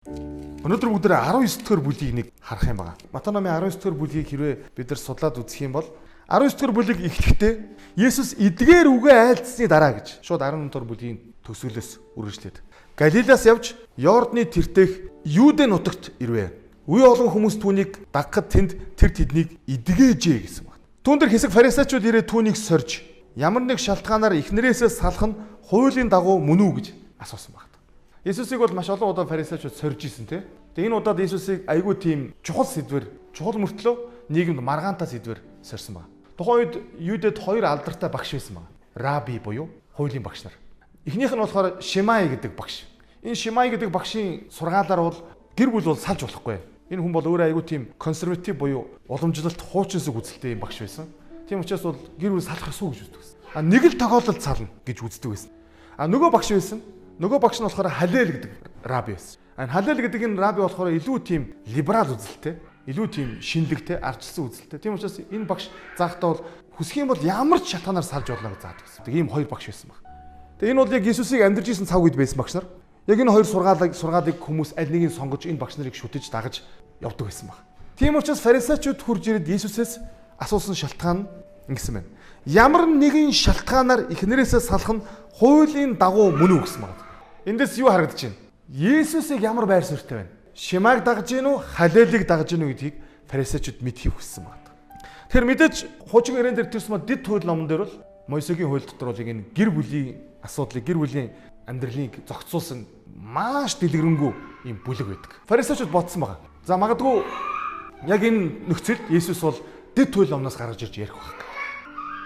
Өнөөдөр бүгд 19 дэх бүлгийг нэг харах юм байна. Матай номын 19 дэх бүлгийг хэрвээ бид нар судлаад үзэх юм бол 19 дэх бүлэг эхлэхдээ Есүс эдгээр үгээ айлдсны дараа гэж шууд 18 дэх бүлгийн төсөөлөөс үргэлжлээд Галилаас явж Йордны тэртех Юудэ нутагт ирвэ. Үе олон хүмүүс түүнийг дагахад тэнд тэр тэднийг эдгээжээ гэсэн байна. Түүн дээр хэсэг фарисеучуд ирээд түүнийг сорж ямар нэг шалтгаанаар эхнэрээсээ салах нь хуулийн дагуу мөн үү гэж асуусан байна. Есүсийг бол маш олон удаа фарисеучуд сорж исэн тий. Тэгээ энэ удаад Есүсийг айгүй тийм чухал сэдвэр, чухал мөртлөө нийгэмд маргаантай сэдвэр сорьсон байна. Тухайн үед Юудэд хоёр алдартай багш байсан байна. Раби буюу хуулийн багш нар. Эхнийх нь болохоор Шимай гэдэг багш. Энэ Шимай гэдэг багшийн сургаалаар бол гэр бүл бол салж болохгүй. Энэ хүн бол өөрөө айгүй тийм консерватив буюу уламжлалт хуучин сүг үзэлтэй юм багш байсан. Тийм учраас бол гэр бүл салах ёсгүй гэж үздэг байсан. Нэг л тохиолдолд сална гэж үздэг байсан. Нөгөө багш байсан. Нөгөө багш нь болохоор Халел гэдэг раби байсан. Халел гэдэг энэ раби болохоор илүү тийм либерал үзэлтэй, илүү тийм шинэлэгтэй, ардчилсан үзэлтэй. Тийм учраас энэ багш заахтаа бол хүсэх юм бол ямар ч шалтгаанаар салж болно гэж заадаг гэсэн. Ийм хоёр багш байсан баг. Тэгээ энэ бол яг Есүсийг амьдарч исэн цаг үед байсан багш нар. Яг энэ хоёр сургаалыг хүмүүс аль нэгийг сонгож энэ багш нарыг шүтэж дагаж явдаг байсан баг. Тийм учраас фарисеучуд хурж ирээд Есүсээс асуусан шалтгаан нь ингэсэн байна. Ямар нэгэн шалтгаанаар эхнэрээсээ салах нь хуулийн дагуу мөн үү гэсэн байна. Эндээс юу харагдаж байна? Есүсийг ямар байр суурьтай байна? Шимайг дагаж гин үү, Халелийг дагаж гин үү гэдгийг фарисеучуд мэдхийг хүссэн байна. Тэгэхээр мэдээж хуучин ирээн дээр тэрсмэ дэд хууль номон дээр бол Мойсегийн хууль дотор бол энэ гэр бүлийн асуудлыг, гэр бүлийн амьдралыг зохицуулсан маш дэлгэрэнгүй юм бүлэг байдаг. Фарисеучуд бодсон байгаа. За магадгүй яг энэ нөхцөлд Есүс бол дэд хууль номноос гаргаж ирж ярих байх.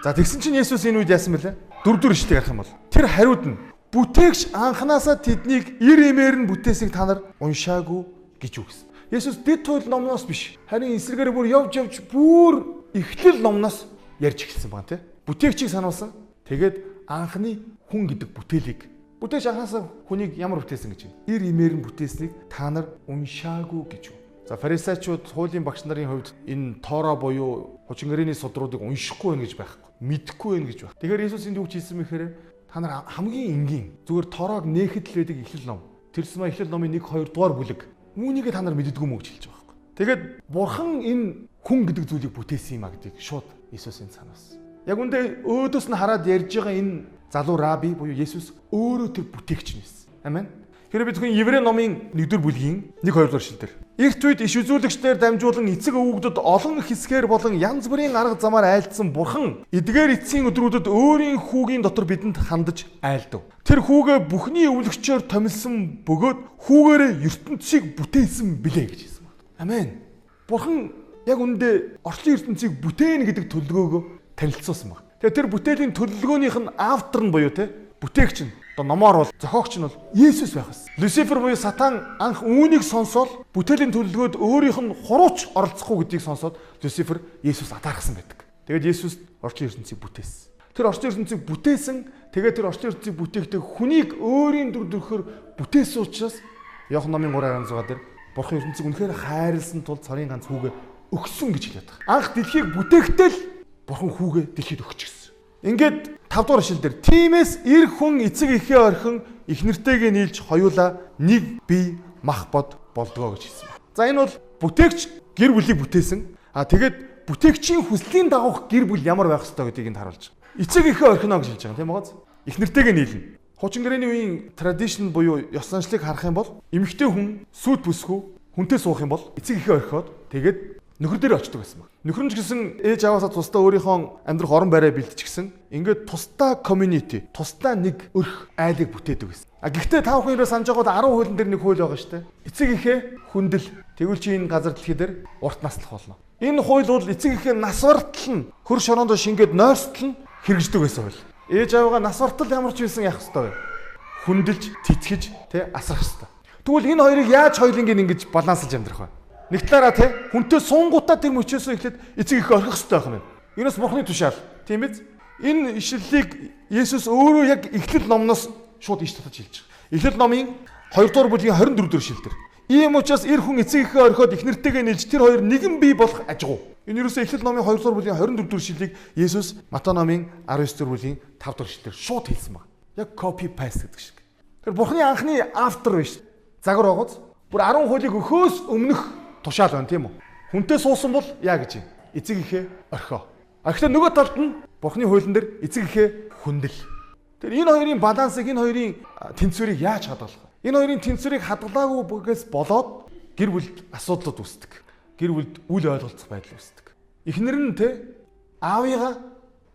За тэгсэн чинь Есүс энэ үед яасан бэлээ? Дөрвдөр ишлэгийг харах юм бол тэр хариуд нь бүтээгч анханасаа тэднийг ир эмээр нь бүтээсийг та нар уншаагүй гэж юу гэсэн. Есүс дэд хууль номноос биш, харин эсрэгээр бүр явж бүр эхлэл номноос ярьж эхэлсэн байна тий. Бүтээгчийг сануулсан. Тэгээд анхны хүн гэдэг бүтээлийг бүтээгч анханасаа хүнийг ямар бүтээсэн гэж байна. Ир эмээр нь бүтээснийг та нар уншаагүй гэж юу. За фарисеучуд хуулийн багш нарын хувьд энэ Тора буюу хуучин гэрээний судруудыг уншихгүй байх гэж байхгүй, мэдэхгүй байх гэж байх. Тэгэхээр Есүс энд юу хэлсэн мэхээр та нар хамгийн энгийн зүгээр Торог нээхэд л байдаг эхлэл ном. Тэрсмэ эхлэл номын 1-2 дугаар бүлэг. Үүнийг та нар мэддэггүй мүү гэж хэлж байгаа байхгүй. Тэгээд Бурхан энэ хүн гэдэг зүйлийг бүтээсэн юм а гэдгийг шууд Есүсийн санаас. Яг үндэ өөдөөс нь хараад ярьж байгаа энэ залуу раби буюу Есүс өөрөө тэр бүтээгч нь байсан. Амен. Тэгэхээр бид зөвхөн Еврей номын 1-р бүлгийн 1-2 дугаар эшлэлдэр эрт үед иш үзүүлэгчдээр дамжуулан эцэг өвгдөд олон хэсгээр болон янз бүрийн арга замаар айлдсан Бурхан эдгээр эцсийн өдрүүдэд өөрийн хүүгийн дотор бидэнд хандаж айлдав. Тэр хүүгээ бүхний өвлөгчөөр томилсон бөгөөд хүүгээрээ ертөнцийг бүтээсэн билээ гэж хэлсэн байна. Амен. Бурхан яг үндэ орчлон ертөнцийг бүтээн гэдэг төлөвлөгөөгөө танилцуулсан байна. Тэгээ тэр бүтээлийн төлөвлөгөөнийх нь автор нь буюу те бүтээгч нь одоо номоор бол зохиогч нь бол Есүс байх ёстой. Люцифер буюу сатан анх үүнийг сонсоод бүтээлийн төлөвлөгөөд өөрийнх нь хурууч оролцохгүй гэдгийг сонсоод Люцифер Есүс атаархсан байдаг. Тэгээд Есүс орчлон ертөнцийг бүтээсэн. Тэр орчлон ертөнцийг бүтээсэн. Тэгээд тэр орчлон ертөнцийг бүтээгдэх хүнийг өөрийн дүр төрхөөр бүтээсэн учраас Иохан номын 3:16 дээр Бурхан ертөнцийг үнэхээр хайрлсан тул цорын ганц хүүгээ өгсөн гэж хэлээд байгаа. Анх дэлхийг бүтээхдээ л Бурхан хүүгээ дэлхийд өгч гисэн. Ингээд 5 дугаар ишлэл дээр тиймээс эр хүн эцэг эхээ орхин их нэртэйгээ нийлж хоёулаа нэг бие мах бод болдгоо гэж хэлсэн байна. За энэ бол бүтээгч гэр бүлийг бүтээсэн. Тэгээд бүтээгчийн хүслийн дагуух гэр бүл ямар байх ёстой гэдгийг энд харуулж байгаа. Эцэг эхээ орхино гэж хэлж байгаа тийм байгаа. Их нэртэйгээ нийлнэ. Хуучин гэрээний үеийн традишн буюу ёс заншлыг харах юм бол эмэгтэй хүн сүйт бүсгүй хүнтэй суух юм бол эцэг эхээ орхиод тэгээд нөхөр дээр очдог байсан баг. Нөхөр нь ч гэсэн ээж аваасаа тусдаа өөрийнхөө амьдрах орон байраа бэлтчихсэн. Ингээд тусдаа community, тусдаа нэг өрх айлыг бүтээдэг байсан. Гэхдээ та бүхэн ерөө санаж байгаад 10 хуулийн дээр нэг хууль байгаа шүү дээ. Эцэг эхээ хүндэл тэгвэл чи энэ газар дэлхий дээр урт наслах болно. Энэ хууль бол эцэг эхээ нас бартал нь хөр шороондоо шингээд нойрстол нь хэрэгждэг байсан хууль. Ээж аваагаа нас бартал ямар ч байсан яах ёстой вэ? Хүндэлж, тэтгэж, асрах ёстой. Тэгвэл энэ хоёрыг яаж хоёуланг ингэж балансалж амьдрах вэ? Нэг талаараа хүнтэй суунгуудаа тэр мөчөөсөө эхлээд эцэг эхээ орхих ёстой байх юм. Энэс Бурхны тушаал. Тийм биз? Энэ ишлэлийг Есүс өөрөө яг эхлэл номноос шууд иш татаж хэлж байгаа. Эхлэл номын 2 дугаар бүлгийн 24 дугаар ишлэлдэр ийм учраас эр хүн эцэг эхээ орхиод их нэртэйгээ нийлж тэр хоёр нэгэн бие болох ажгүй. Энэ юусе эхлэл номын 2 дугаар бүлгийн 24 дугаар ишлэлийг Есүс Матай номын 19 дугаар бүлгийн 5 дугаар ишлэлээр шууд хэлсэн байна. Яг copy paste гэдэг шиг. Тэр Бурхны анхны автор биш. Загвар байгууз. Бүр 10 хуулийг өгөхөөс өмнөх тушаал байна тийм үү? Хүнтэй суусан бол яа гэж юм? Эцэг эхээ орхио. Орхитой нөгөө талд нь Бурхны хуулийн дээр эцэг эхээ хүндэл. Тэр энэ хоёрын балансыг, энэ хоёрын тэнцвэрийг яаж хадгалах вэ? Энэ хоёрын тэнцвэрийг хадгалаагүй бүгээс болоод гэр бүлд асуудлууд үүсдэг. Гэр бүлд үл ойлголцох байдал үүсдэг. Эхнэр нь аавыгаа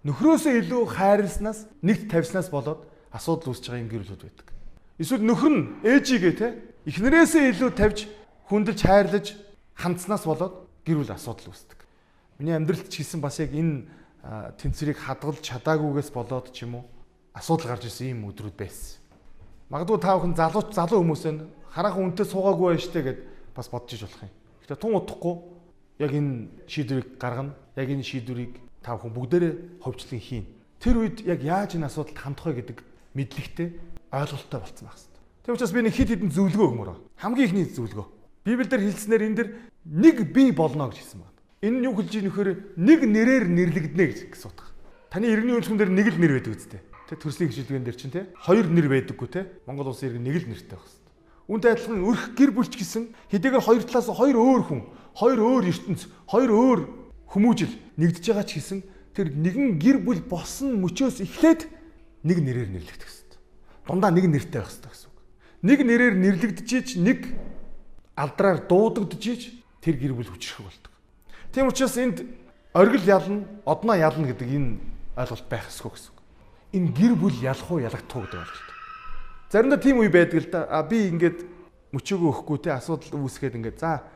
нөхрөөсөө илүү хайрласнаас, нэгт тавьснаас болоод асуудал үүсэж байгаа юм гэр бүлүүд байдаг. Эсвэл нөхөр нь ээжигээ эхнэрээсээ илүү тавьж, хүндэлж, хайрлаж хандснаас болоод гэр бүл асуудал үүсдэг. Миний амьдралд ч гэсэн бас яг энэ тэнцвэрийг хадгалж чадаагүйгээс болоод ч юм уу асуудал гарч ирсэн ийм өдрүүд байсан. Магадгүй та бүхэн залуу хүмүүс байна. Хараахан үнтэй суугаагүй байж штэ гэд бас бодож иж болох юм. Гэхдээ тун удахгүй яг энэ шийдвэрийг гаргана. Яг энэ шийдвэрийг та бүхэн бүгдээрээ ховчлон хийн. Тэр үед яг яаж энэ асуудалд хандах вэ гэдэг мэдлэгтэй ойлголттой болцсон байх хэрэгтэй. Тийм учраас би нэг хит хитэн зөвлөгөө өгмөр байна. Хамгийн ихний зөвлөгөө. Библиэлд хэлснээр энэ дэр нэг бие болно гэж хэлсэн байна. Энэ нь юу хэлж ийм нөхөр нэг нэрээр нэрлэгдэнэ гэж утга. Таны иргэний үйлчлэгэн дээр нэг л нэр байдаг үстэй. Тэ төрсний хичээлгэн дээр чинь хоёр нэр байдаггүй те. Монгол улсын иргэн нэг л нэртэй байх хэрэгтэй. Үүнтэй адилхан өрх гэр бүлч гэсэн хэдийгээр хоёр талаас хоёр өөр хүн, хоёр өөр ертөнц, хоёр өөр хүмүүжил нэгдэж байгаа ч гэсэн тэр нэгэн гэр бүл болсон мөчөөс эхлээд нэг нэрээр нэрлэгдэх хэрэгтэй. Дундаа нэг нэртэй байх хэрэгтэй гэсэн үг. Нэг нэрээр нэрлэгдэж нэг алдраар дуудагдж тэр гэр бүл хүчрэх болдог. Тийм учраас энд оргил ялна, одноо ялна гэдэг энэ ойлголт байх ёсгүй гэсэн үг. Энэ гэр бүл ялах уу ялагдах уу гэдэг ойлголт. Заримдаа тийм үе байдаг л да. Би ингээд мөчөөгөө өгөхгүй те асуудал үүсгээд ингээд за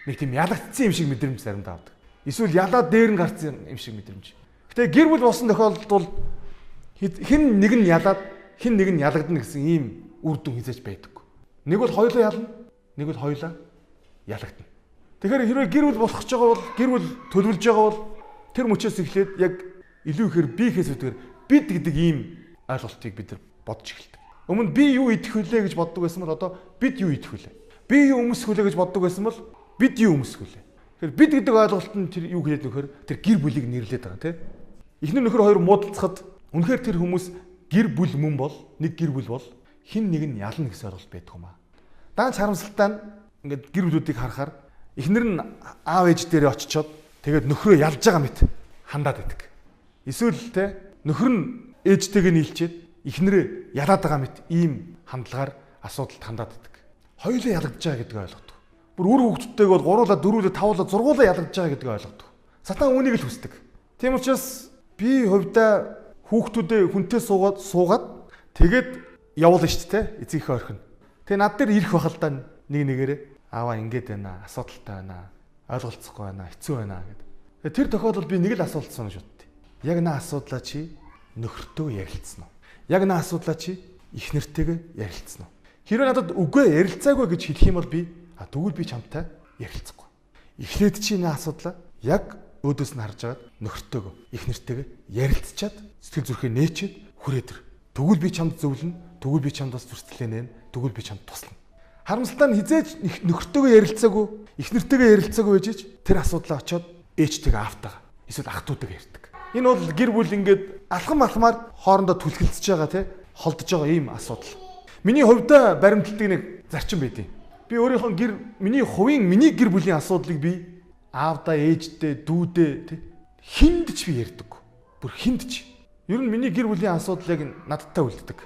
нэг тийм ялагдсан юм шиг мэдрэмж заримдаа авдаг. Эсвэл ялаад дээр нь гарсан юм шиг мэдрэмж. Гэтэ гэр бүл болсон тохиолдолд бол хэн нэг нь ялаад хэн нэг нь ялагдана гэсэн ийм үр дүн хязгаарч байдаггүй. Нэг бол хоёулаа ялна, нэг бол хоёулаа ялагдана. Тэгэхээр хэрвээ гэр бүл болох гэж байгаа бол гэр бүл төлөвлөж байгаа бол тэр мөчөөс эхлээд яг илүү ихээр биехээс үүдгээр бид гэдэг ийм ойлголтыг бид нар бодож эхэлдэг. Өмнө би юу идэх вүлээ гэж боддог байсан бол одоо бид юу идэх вүлээ? Би юу өмсөх вүлээ гэж боддог байсан бол бид юу өмсөх вүлээ? Тэгэхээр бид гэдэг ойлголт нь тэр юу хэлээд нөхөр тэр гэр бүлийг нэрлээд байгаа тийм. Эхнэр нөхөр хоёр муудалцахад үнэхээр тэр хүмүүс гэр бүл мөн бол нэг гэр бүл бол хин нэг нь ялна гэсэн ойлголт байдаг юм аа. Даанч харамсалтай нь ингээд гэр бүлүүдийг харахаар эхнэр нь аав ээж дээрээ очичоод тэгээд нөхрөө ялж байгаа мэт хандаад байдаг. Эсвэл нөхөр нь ээжтэйгээ нийлчээд эхнэрээ ялаад байгаа мэт ийм хандлагаар асуудалд хандаад байдаг. Хоёулаа ялагдж байгаа гэдэг ойлгодог. Бүр үр хүүхдүүдтэйг бол 3-уулаа 4-уулаа 5-уулаа 6-уулаа ялагдж байгаа гэдэг ойлгодог. Сатан үүнийг л хүсдэг. Тийм учраас би хувьдаа хүүхдүүдээ хүнтэй суугаад тэгээд явуулна шүү дээ эцгийнхээ орхино. Тэгээ над дээр ирэх бахал та нэг нэгээрээ ааваа ингэж байна, асуудалтай байна, ойлголцохгүй байна, хэцүү байна гэдэг. Тэр тохиолдолд би нэг л асуулт санаж боддیں۔ Яг наа асуудлаа чи нөхөртөө ярилцсан уу? Яг наа асуудлаа чи их нэртэйгээ ярилцсан уу? Хэрвээ надад үгүй ярилцаагүй гэж хэлэх юм бол би тэгвэл би чамтай ярилцахгүй. Эхлээд чи наа асуудлаа яг өөдөөс нь харж агаад нөхөртөөгөө их нэртэйгээ ярилцчаад сэтгэл зүрхээ нээчээд хүрээд ир. Тэгвэл би чамд зөвлөнө, тэгвэл би чамд бас зүрхлээ нээн, тэгвэл би чамд туслана. Харамсалтай нь хизээж нөхөртөөгөө ярилцаагүй, их нэртэйгээ ярилцаагүй байж тэр асуудлаа очиод ээжтэйгээ аавтайгаа эсвэл ах トゥ утэйгээ ярьдаг. Энэ бол гэр бүл ингээд алхамаар хоорондоо түлхэлцэж байгаа холдож байгаа ийм асуудал. Миний хувьдаа баримталдаг нэг зарчим байдیں۔ Би өөрийнхөө миний гэр бүлийн асуудлыг би аавдаа, ээжтэй, дүүдээ хинд ч би ярьдаг. Бүр хинд ч. Ер нь миний гэр бүлийн асуудлыг надтай үлддэг.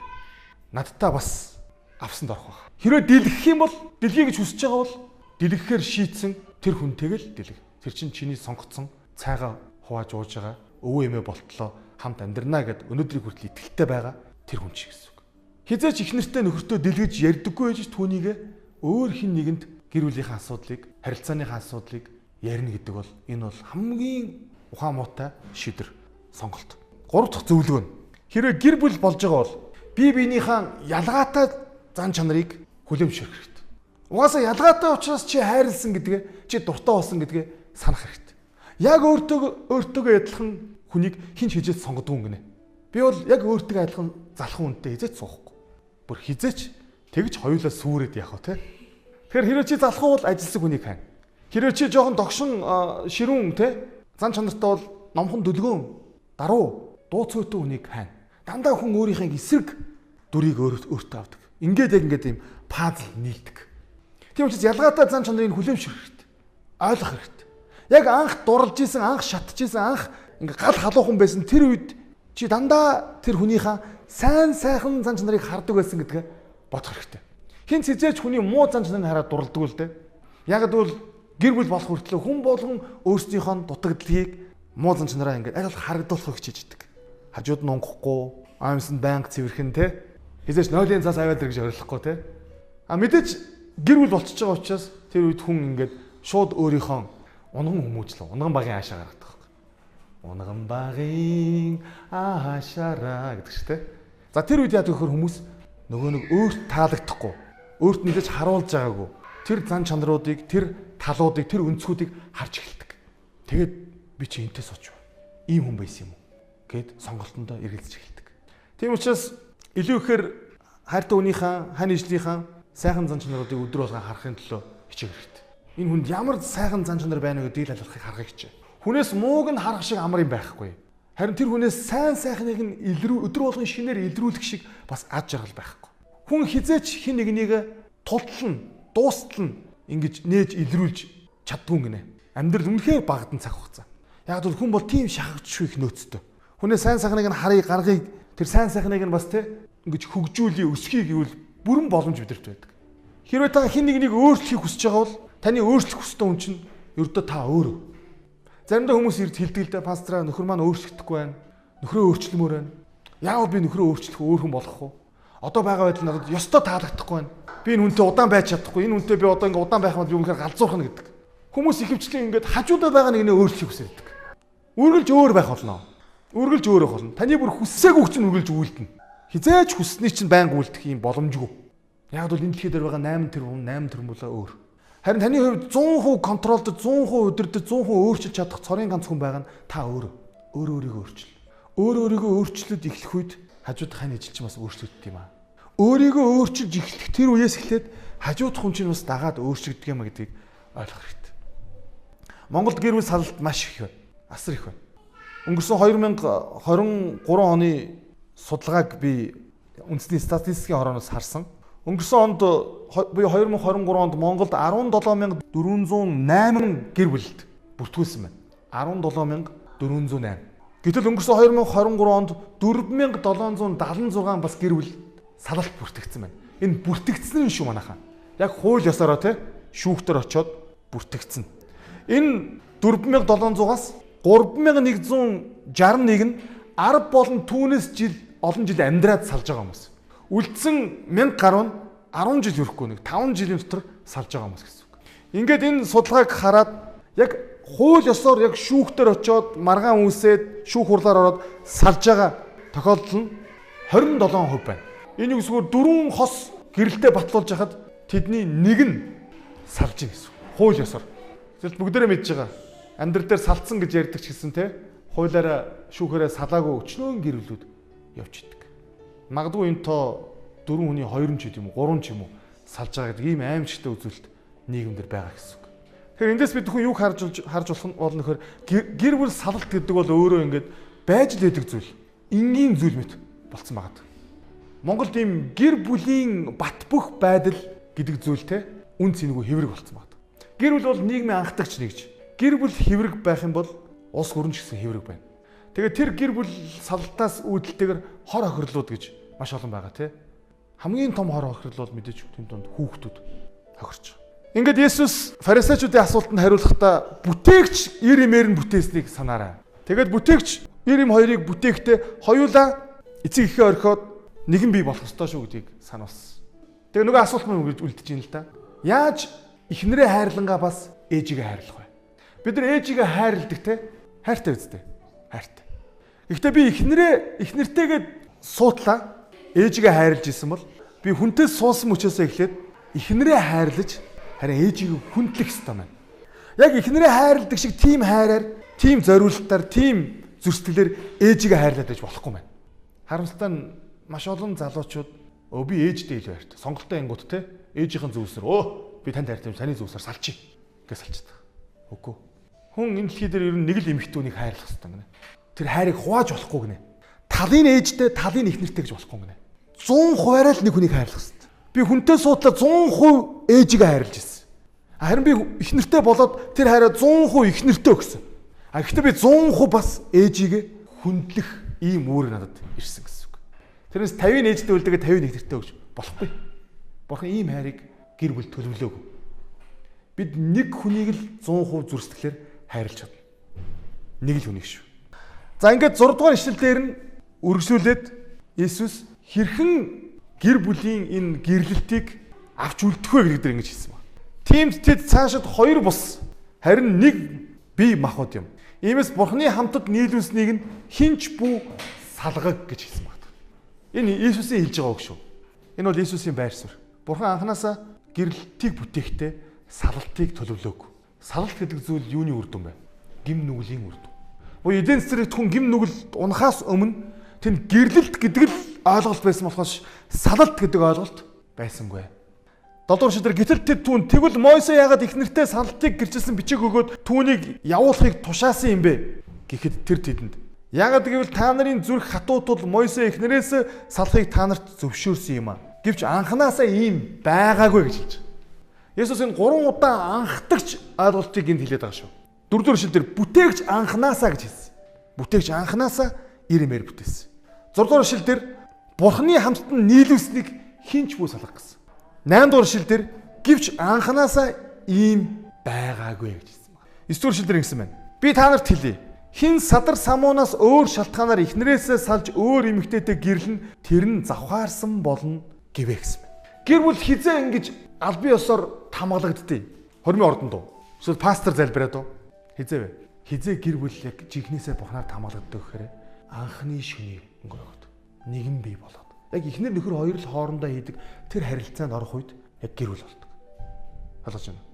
Надтай бас авсанд орох байх. Хэрвээ дэлгэх юм бол, дэлхий гэж хүсэж байгаа бол дэлгэхээр шийтсэн тэр хүнтэйгээ л дэлгэх. Тэр чинь чиний сонгоцсон цайгаа хувааж ууж байгаа өвөө эмээ болтлоо хамт амьдрнаа гэд өнөөдрийг хүртэл итгэлтэй байгаа тэр хүн чи гэсэн үг. Хизээч их нэртэй нөхөртөө дэлгэж ярьдаггүй байж түүнийг өөр хин нэгэнд гэр бүлийнхээ асуудлыг, харилцааныхаа асуудлыг ярина гэдэг бол энэ бол хамгийн ухаан муутай шийдвэр сонголт. 3 дахь зөвлөгөө нь хэрвээ гэр бүл болж байгаа бол бие биенийхээ ялгаатай зан чанарыг хүлээмжшүүлэх хэрэгтэй. Угаасаа ялгаатай учраас чи хайрлсан гэдгээ, чи дуртай болсон гэдгээ санах хэрэгтэй. Яг өөртөөгөө адилхан хүнийг хинч хизээч сонгодог юм гинэ. Би бол яг өөртөө адилхан залхан хүнтэй хизээч суухгүй. Бүр хизээч тэгж хоёулаа сүрээд яах вэ те? Тэгэхээр хэрвээ чи залхан бол ажилсаг хүнийг хайн. Хэрвээ чи жоохон догшин ширүүн те зан чанартай бол номхон дөлгөөн даруу дуу цөөтэй хүнийг хайн. Дандаа хүн өөрийнхөө эсрэг дүрийг өөртөө авдаг. Ингээд ийм пазл нийлдэг. Тийм учраас ялгаатай зан чанарыг хүлээмжшүүлэх хэрэгтэй. Ойлгох хэрэгтэй. Яг анх дурлж исэн, анх шатж исэн, анх ингээ гал халуухан байсан тэр үед чи дандаа тэр хүнийхээ сайн сайхан зан чанарыг хардаг байсан гэдгээ бодох хэрэгтэй. Хин цэзээч хүний муу зан чанарыг хараад дурлдаг л дээ. Яг гэвэл гэр бүл болох хүртэл хүн болгон өөрсдийнхөө дутагдлыг муу зан чанараа ингээд аль болох харагдуулахыг хичээж идэг. Хажууд нь унгахгүй, аимсанд байнга цэвэрхэн те. Хизээч нойлын цаас аваад ир гэж ойлгохгүй те. Мэдээж гэр бүл болчихж байгаа учраас тэр үед хүн ингээд шууд өөрийнхөө унган хүмүүжлээ. Унган багийн аашаа гаргадаг. Унган багийн аашаараа гэдэг ч те. За тэр үед яадаг вөхөр хүмүүс нөгөө нэг өөрт таалагдахгүй, өөрт нэгж харуулж байгаагүй тэр зан чанаруудыг, тэр талуудыг, тэр өнцгүүдийг харж эхэлдэг. Тэгээд би чи энтэй сууч байна. Ийм хүн байсан юм уу гэд сонголтондоо эргэлзэж эхэлдэг. Тийм учраас илүү ихээр хайртай хүнийхээ, хань ижлийнхээ сайхан зан чанаруудыг өдөр болгон харахын төлөө хичээх хэрэгтэй. Энэ хүнд ямар сайхан зан чанар байна гэдгийг л алхахыг харахыг хичээ. Хүнээс мууг нь харах шиг амар юм байхгүй. Харин тэр хүнээс сайн сайхныг нь өдөр болгон шинээр илрүүлэх шиг бас ад жаргал байхгүй. Хүн хизээч хин нэгнийг тултлна, дуустлна ингэж нээж илрүүлж чаддгүй гинэ. Амьдрал үнэхээр багадан цаг хугацаа. Яг бол хүн бол тийм шахагдчих их нөөцтэй. Хүнээ сайн сайхныг нь харъя, гаргыг тэр сайн сайхныг нь бас те ингэж хөгжүүлээ, өсгий гэвэл бүрэн боломж бидэрт байдаг. Хэрвээ та хин нэгнийг өөрчлөхийг хүсэж байгаа бол таны өөрчлөх хүссэн хүн чинь ердөө та өөрөө. Заримдаа хүмүүс ирд хэлдэг л дээ пастраа нөхөр маань өөрчлөгдөхгүй байна. Нөхрөө өөрчлөмөр байна. Яавал би нөхрөө өөрчлөх өөр хүн болох вэ? Одоо байгаа байдал надад ёстой таалагдахгүй байна. Би энэ хүнтэй удаан байж чадахгүй. Энэ хүнтэй би одоо ингээ удаан байх юм би үнэхээр галзуурхна гэдэг. Хүмүүс ихэвчлэн ингээд хажуудаа байгаа нэгнээ өөрчлөхийг хүсэдэг. Үргэлж өөр байх болно. Үргэлж өөрөө болно. Таны бүр хүссээгүй хүч нь үргэлж үйлдэнэ. Хизээч хүссний чинь байнга үйлдэх юм боломжгүй. Яг бол энэ дэлхий дээр байгаа 8 тэрбум болоо өөр. Харин таны хувьд 100% контролд 100% өдөртөд 100% өөрчилж чадах цорын ганц хүн байгаа нь та өөрөө. Өөрийгөө өөрчил. Өөрийгөө өөрчлөд эхлэх үед хажууд хань ижилч бас өөрчлөгддөг юм аа. Өөрийгөө өөрчилж эхлэх тэр үеэс эхлээд хажууд хүн чинь бас дагаад өөрчлөгддөг юм а гэдгийг ойлгох хэрэгтэй. Монголд гэр бүл салалт маш их байна. Асар их байна. Өнгөрсөн 2023 оны судалгааг би үндэсний статистикийн хорооноос харсан. Өнгөрсөн онд буюу 2023 онд Монголд 17408 гэр бүлд бүртгүүлсэн байна. 17408. Гэтэл өнгөрсөн 2023 онд 4776 бас гэр бүл салалт бүртгэгдсэн байна. Энэ бүртгэгдсэн шүү манайхаа. Яг хууль ёсороо те шүүхтэр очоод бүртгэгдсэн. Энэ 4700-аас 3161 нь 10 болон түүнээс олон жил амьдраад салж байгаа хүмүүс. Үлдсэн 1000 гаруй нь 10 жил хүрэхгүй нэг 5 жилийн дотор салж байгаа хүмүүс гэсэн үг. Ингээд энэ судалгааг хараад яг хууль ёсоор яг шүүхтэр очоод маргаан үүсээд шүүх хурлаар ороод салж байгаа тохиолдол нь 27% байна. Энэ юу гэсгээр 4 хос гэрэлтэд батлуулж хахад тэдний нэг нь салж ийн гэсэн. Хууль ёсоор. Тэгэл бүгдээрээ мэдж байгаа. Амьдрал дээр салцсан гэж ярьдаг ч гэсэн те хуулиараа шүүхээрээ салаагүй өчнөөн гэрэлүүд явж идэг. Магадгүй энэ тоо 4 хүний 2 ч юм уу 3 ч юм уу салж байгаа гэдэг ийм аимшигтай үзүүлэлт нийгэмдэр байгаа гэсэн үг. Тэгэхээр эндээс бид хүн юу харж болох нь нөхөр гэр бүл салалт гэдэг бол өөрөө ингээд байж л байдаг зүйл. Энгийн зүйл мэт болцсон байгаа. Монголд ийм гэр бүлийн бат бөх байдал гэдэг зүйл те үн цэнэгүй хэврэг болцсон байгаа. Гэр бүл бол нийгмийн анхдагч нэгж. Гэр бүл хэврэг байх юм бол улс гүрэн ч гэсэн хэврэг байна. Тэгээд тэр гэр бүл салалтаас үүдэлтэйгээр хор хохирлууд гэж маш олон байгаа те. Хамгийн том хор хохирол бол мэдээж тэнд донд хүүхдүүд хохирч байгаа. Ингээд Есүс фарисеучуудын асуултанд хариулахдаа бүтээгч ир имээр нь бүтээснийг санаарай. Тэгээд бүтээгч ир им хоёрыг бүтээхдээ хоёулаа эцэг эхээ орхиод нэгэн бий болох ёстой шүү гэдгийг сануулсан. Тэгээ нөгөө асуулт маань үлдэж ийн л та. Яаж эхнэрээ хайрлангаа бас ээжигээ хайрлах вэ? Бид нар ээжигээ хайрладаг те. Хайртай үстэй. Хайртай. Гэхдээ би эхнэртэйгээ суутлаа ээжигээ хайрлж исэн бол би хүнтэй суусан мөчөөсөө эхлээд эхнэрээ хайрлаж харин ээжигээ хүндлэх ёстой маань. Яг эхнэрээ хайрладаг шиг тийм хайраар, тийм зориулалтаар, тийм зөрсгөлөөр ээжигээ хайрлаад байж болохгүй маань. Харамсалтай нь маш олон залуучууд би ээжтэй илүү хайртай. Сонголтоо ингут те ээжийнхэн зөвсөр би танд хайртай таны зөвсөр салчих гэж салчихдаг. Үгүй. Хүн энэ дэлхий дээр ер нь нэг л эмэгтэйнийг хайрлах хэрэгтэй гинэ. Тэр хайрыг хувааж болохгүй гинэ. Талын ээжтэй, талын эхнэртэй гэж болохгүй гинэ. 100%-аар л нэг хүнийг хайрлах хэрэгтэй. Би хүнтэй суудлаа 100% ээжигээ хайрлаж ирсэн. Харин би их нэртэй болоод тэр хайраа 100% их нэртэй өгсөн. Гэхдээ би 100% бас ээжигээ хүндлэх ийм үүрэг надад ирсэн гэсэн үг. Тэрнээс 50 ээжтэй үлдээгээ 50 их нэртэй өгч болохгүй. Бурхан ийм хайрыг гэр бүл төлөвлөөгүй. Бид нэг хүнийг л 100% зүр сэтгэлээр хайрлаж чадна. Нэг л хүнийг шүү. За ингээд 6 дугаар ишлэл дээр нь үргэлжлүүлээд Есүс хэрхэн гэр бүлийн энэ гэрлэлтийг авч үлдэх вэ гэдэг дээр ингэж хэлсэн байна. Тиймд тэд цаашид 2 бус харин нэг бие махбод юм. Иймээс Бурханы хамтад нийлүүлснийг нь хинч бүү салгаг гэж хэлсэн байна. Энэ Есүсийн хэлж байгаа үг шүү. Энэ бол Есүсийн байр суурь. Бурхан анханасаа гэрлэлтийг бүтээхдээ салалтыг төлөвлөөг. Салалт гэдэг зүйл юуны үр дүн бэ? Гим нүглийн үр дүн. Эдийн засгийн хүн гим нүгэл унахаас өмнө тэнд гэрлэлт гэдэг л ойлголт байсан болохоос салалт гэдэг ойлголт байсангүй. 7 дугаар шүлгээр гэтэл тэд түүн тэгвэл Мойсе яагаад их нэртэй салалтыг гэрчилсэн бичиг өгөөд түүнийг явуулахыг тушаасан юм бэ гэхэд тэр тэдэнд яагаад гэвэл та нарын зүрх хатуутул Мойсе их нэрээс салахыг та нарт зөвшөөрсөн юм а. Гэвч анханасаа ийм байгаагүй гэж хэлж байна. Есүс энэ 3 удаа анхдагч ойлголтыг энд хэлээд байгаа шүү. 4 дугаар шүлгээр бүтээгч анханасаа гэж хэлсэн. Бүтээгч анханасаа ирэмээр бүтээсэн. 6 дугаар шүлгээр Бурханы хамтд нь нийлүүлснийг хинч бүү салгах гэсэн. 8 дугаар шүлгээр гэвч анханасаа ийм байгаагүй гэж хэлсэн байна. 9 дугаар шүлгээр ингэсэн байна. Би та нарт хэлье. Хин садар самуунаас өөр шалтгаанаар ихнэрээсээ салж өөр эмэгтэйтэй гэрлэн тэр нь завхаарсан болно гэвэ гэсэн байна. Гэр бүл хизээ ингэж албан ёсоор хамгаалагддээ. Хормын ордонд уу? Эсвэл пастор залбираад уу? Хизээ вэ? Хизээ гэр бүл яг жинхнээсээ Бурханаар хамгаалагддаг гэхээр анхны шөнийн өнгөрөөд нэгэн бий болоод. Яг эхнэр нөхөр хоёр л хоорондоо хийдэг тэр харилцаанд орох үед яг гэр бүл болдог. Ойлгож байна уу?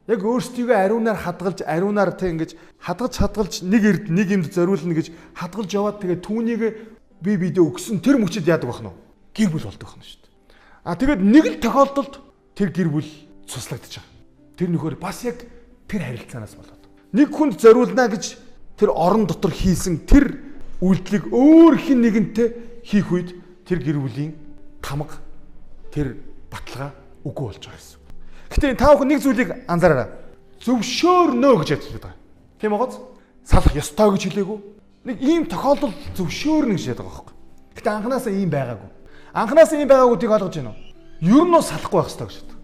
Яг өөрсдийгөө ариунаар хадгалж, ариунаар тэг ингэж хадгалж нэг эрд нэг юмд зориулна гэж хадгалж яваад тэгээ түүнийг бие биедээ өгсөн тэр мөчөд яадаг бахна уу? Гэр бүл болдог бахна шүү дээ. Тэгээд нэг л тохиолдолд тэр гэр бүл цуслагдаж байгаа. Тэр нөхөр бас яг тэр харилцаанаас болоод. Нэг хүнд зориулна гэж тэр орон дотор хийсэн тэр үйлдэлийг өөр хин нэгэнтэй хийх үед тэр гэр бүлийн тамга тэр баталгаа үгүй болж байгаа гэсэн. Гэтэ та бүхэн нэг зүйлийг анзаараарай. Зөвшөөрнө гэж хэлээд байгаа. Тийм байгааз? Салах ёстой гэж хэлээгүй. Нэг ийм тохиолдол зөвшөөрнө гэж хэлээд байгаа байхгүй. Гэтэ анханасаа ийм байгаагүй. Анханасаа ийм байгаагүйг ойлгож байна уу? Ер нь салахгүй байх ёстой гэж хэлдэг.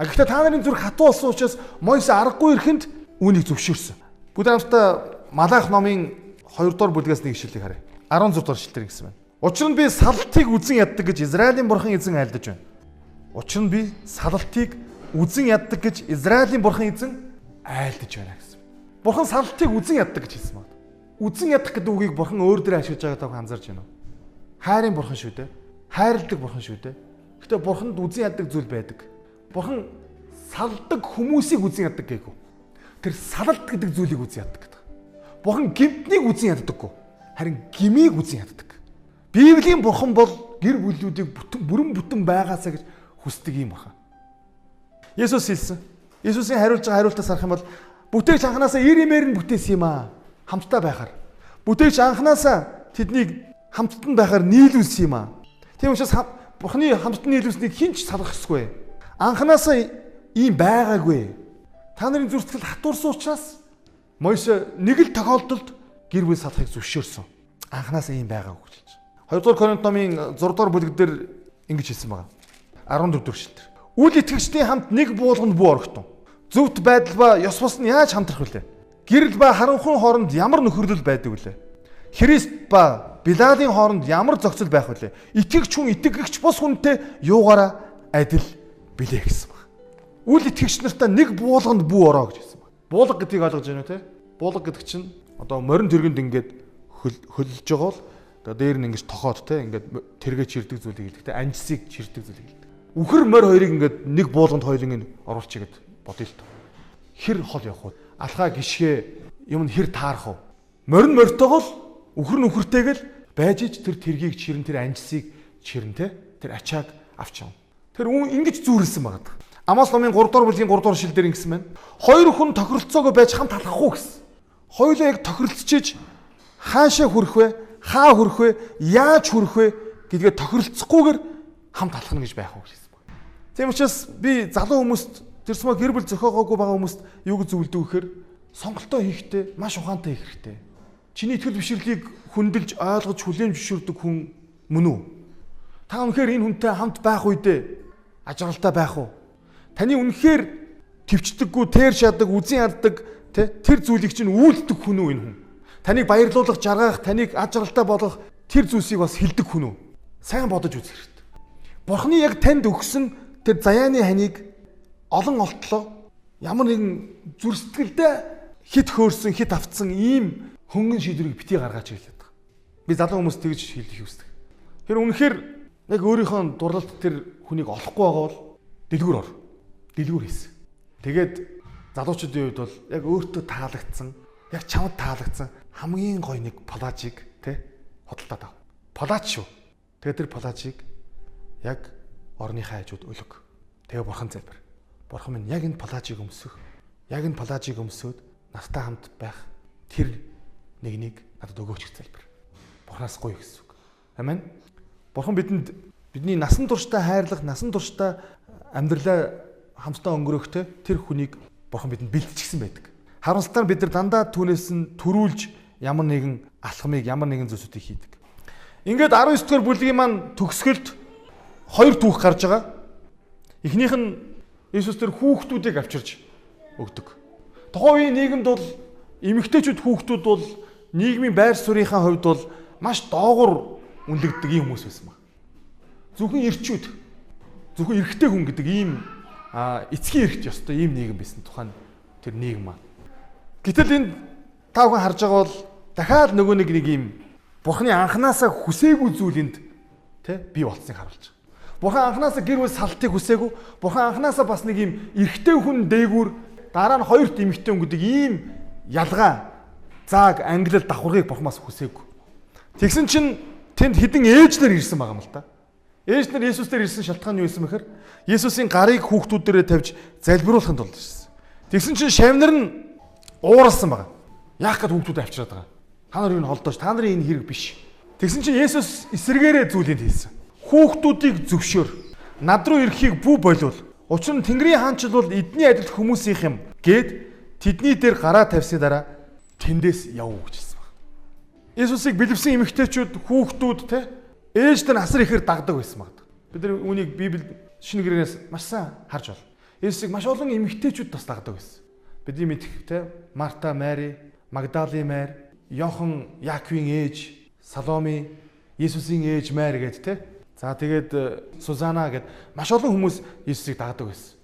Гэхдээ та нарын зүрх хатуу болсон учраас Мойсе аргагүй ирэхэнд үүнийг зөвшөөрсөн. Бүгд хамтдаа Малах номын 2 дугаар бүлгээс нэг ишлэлийг харъя. 16 дугаар ишлэлээр ингэсэн байна. Учир нь би салтыг үзэн яддаг гэж Израилийн бурхан эзэн айлдаж байна. Учир нь би салтыг үзэн яддаг гэж Израилийн бурхан эзэн айлдаж байна гэсэн. Бурхан салтыг үзэн яддаг гэж хэлсэн байна. Үзэн ядах гэдэг үгийг бурхан өөр дээрээ ашиглаж байгааг та анзаарч байна уу? Хайрын бурхан шүү дээ. Хайрладаг бурхан шүү дээ. Гэтэ бурханд үзэн яддаг зүйл байдаг. Бурхан салдаг хүмүүсийг үзэн яддаг гээгүү. Тэр салалт гэдэг зүйлийг үзэн яддаг гэдэг. Бурхан гимтнийг үзэн яддаггүй. Харин гимийг үзэн яддаг. Библийн бурхан бол гэр бүлүүдийг бүрэн бүтэн байгаасаа гэж хүсдэг юм баха. Есүс хэлсэн. Есүсийн хариулж байгаа хариултаас харах юм бол бүтээгч анханасаа ирэмээр нь бүтээсэн юм аа. Хамтдаа байхаар. Бүтээгч анханасаа тэднийг хамтд нь байхаар нийлүүлсэн юм аа. Тийм учраас Бурханы хамтд нь нийлүүлснийг хинч салгах ёсгүй. Анханасаа ийм байгаагүй. Та нарын зүрх сэтгэл хатуурсан учраас Мойсе нэг л тохиолдолд гэр бүл салахыг зөвшөөрсөн. Анханасаа ийм байгаагүй гэж хэлж. 2 дугаар Коринт номын 6 дугаар бүлэг дээр ингэж хэлсэн байгаа. 14 дугаар шилтер. Үл итгэгчдийн хамт нэг буулганд бүү орогтун. Зөвхт байдал ба ёс бус нь яаж хамтрах вүлээ? Гэрэл ба харанхуй хооронд ямар нөхөрлөл байдаг вүлээ? Христ ба Билалийн хооронд ямар зохицол байх вүлээ? Итгэгч хүн итгэгч бус хүнтэй юугаараа адил билээ гэсэн баг. Үл итгэгч нартаа нэг буулганд бүү ороо гэж хэлсэн баг. Буулга гэдгийг ойлгож байна уу те? Буулга гэдэг чинь одоо морин тэргэнд ингээд хөлж байгаа бол одоо дээр нь ингэж тохоод те ингээд тэргээ чирдэг зүйлийг хэлдэг те анжисыг чирдэг зүйлийг хэлдэг. Үхэр морь хоёрыг ингээд нэг буулганд хоёулын оруулчихгээд бодъё л тоо. Хэр хол явах вэ? Алхаа гიშгэ юм нь хэр таарах вэ? Морин морьтойгоо л үхэр нүхэртэйгэл байж ич тэр тэргийг чирэн тэр анжисыг чирэн те тэр ачааг авч явна. Тэр ингэж зүүрлсэн байгаа. Амос номын 3 дугаар бүлгийн 3 дугаар шил дээр ингэсэн байна. Хоёр хүн тохиролцоогоо байж хамт алхах уу гэсэн. Хоёулаа яг тохиролцож хаашаа хүрэх вэ? Хаа хүрэх вэ? Яаж хүрэх вэ гэдгээ тохиролцохгүйгээр хамт алхна гэж байх уу гэсэн байна. Тийм учраас би залуу хүмүүст тэрсмэ гэр бүл зохиогоогүй байгаа хүмүүст юу гэж зөвлөдөг гэхээр сонголтоо хийхдээ маш ухаантай хийх хэрэгтэй. Чиний итгэл бишрлийг хүндэлж ойлгож хүлээн зөвшөөрдөг хүн мөн үү? Та үнэхээр энэ хүнтэй хамт байх үедээ ажралтай байх уу? Таны үнэхээр төвчдөггүй, тэр шадаг, үзэн яддаг тэр зүйлийг чинь үйлдэх хүн үү энэ хүн? Таныг баярлуулах, жаргах, таныг ажралтай болгох тэр зүйлсийг бас хилдэг хүн үү? Сайн бодож үзэх хэрэгтэй. Бурхны яг танд өгсөн тэр заяаны ханыг олон олтлоо ямар нэгэн зүрстгэлдээ хит хөөрсөн, хит автсан ийм хөнгөн шийдвэрийг битгий гаргаач хэлээд байгаа. Би залуу хүмүүст тэгж хэлэх хүсдэг. Тэр үнэхээр яг өөрийнхөө дурлалт тэр хүнийг олохгүй байгаа бол дэлгүүр ор. Дэлгүүр хийсэн. Тэгээд залуучуудын үед бол яг өөртөө таалагдсан, яг чамд таалагдсан хамгийн гоё нэг плажийг хөдөлтаад ав. Плаж шүү. Тэгээд тэр плажийг яг орныхаа хажууд өлөг. Тэгээ бурхан залбир. Бурхан минь яг энэ плажийг өмсөх. Яг энэ плажийг өмсөөд нартай хамт байх тэр нэг надад өгөөч гэж залбир. Бурханаас гоё гэсэн үг. Амен. Бурхан бидэнд бидний насан туршдаа хайрлах, насан туршдаа амьдралаа хамтдаа өнгөрөхтэй тэр хүнийг Бурхан бидэнд бэлтжигсэн байдаг. Харамсалтай нь бид нар дандаа түүнээс нь төрүүлж ямар нэгэн алхмыг, ямар нэгэн зүйлсүүдийг хийдэг. Ингээд 19 дугаар бүлгийн маань төгсгөлд хоёр түүх гарч байгаа. Эхнийх нь Иесус тэр хүүхдүүдийг авчирж өгдөг. Тухайн үеийн нийгэмд бол эмэгтэйчүүд хүүхдүүд бол нийгмийн байр суурийнхаа хувьд бол маш доогуур үнэлэгддэг юм хүмүүс байсан баг. Зөвхөн эрчүүд, зөвхөн эрэгтэй хүн гэдэг ийм эцгийн эрхт ёстой ийм нийгэм байсан тухайн тэр нийгэм маань. Гэтэл энэ та бүхэн харж байгаа бол дахиад нөгөө нэг ийм Бурхны анханасаа хүсээгүй зүйлэнд бий болцсыг харуулж байгаа. Бурхан анханасаа гэр бүл салтыг хүсээгүй. Бурхан анханасаа бас нэг ийм эрэгтэй хүн дээгүүр дараа нь хоёрт эмэгтэй хүн гэдэг ийм ялгаа, зааг, ангилал давхаргыг Бурхан бас хүсээгүй. Тэгсэн чинь тэнд хідэн ээжлэр ирсэн байгаа юм л да. Ээжлэр Есүс дээр ирсэн шалтгаан юу байсан бэхээр Есүсийн гарыг хүүхдүүд дээрээ тавьж залбируулахын тулд ирсэн. Тэгсэн чинь шавнар нь ууралсан байгаа. Яах гээд хүүхдүүдээ авчираад байгаа. Та нар юу н холдооч, та нарын энэ хэрэг биш. Тэгсэн чинь Есүс эсрэгээрээ зүйлийг хийсэн. Хүүхдүүдийг зөвшөөр. Над руу ирэхийг бүү болвол. Учир нь Тэнгэрийн хаанчил бол эдний адилт хүмүүсийнх юм гэд тэдний дээр гараа тавьсны дараа тэндээс яв гэж хэлсэн баг. Есүсийг бэлэвсэн эмэгтэйчүүд, хүүхдүүд ээжтэй насар ихээр дагдаг байсан баг. Бид нар үүнийг Библиэд шинэ гэрээс маш сайн харж байна. Есүсийг маш олон эмэгтэйчүүд бас дагдаг байсан. Бидний мэдэх Марта, Мари, Магдалийн Мари, Йохан, Яаковын ээж, Саломи, Есүсийн ээж Мари гэдэг За тэгээд Сузана гэд маш олон хүмүүс Есүсийг дагдаг байсан.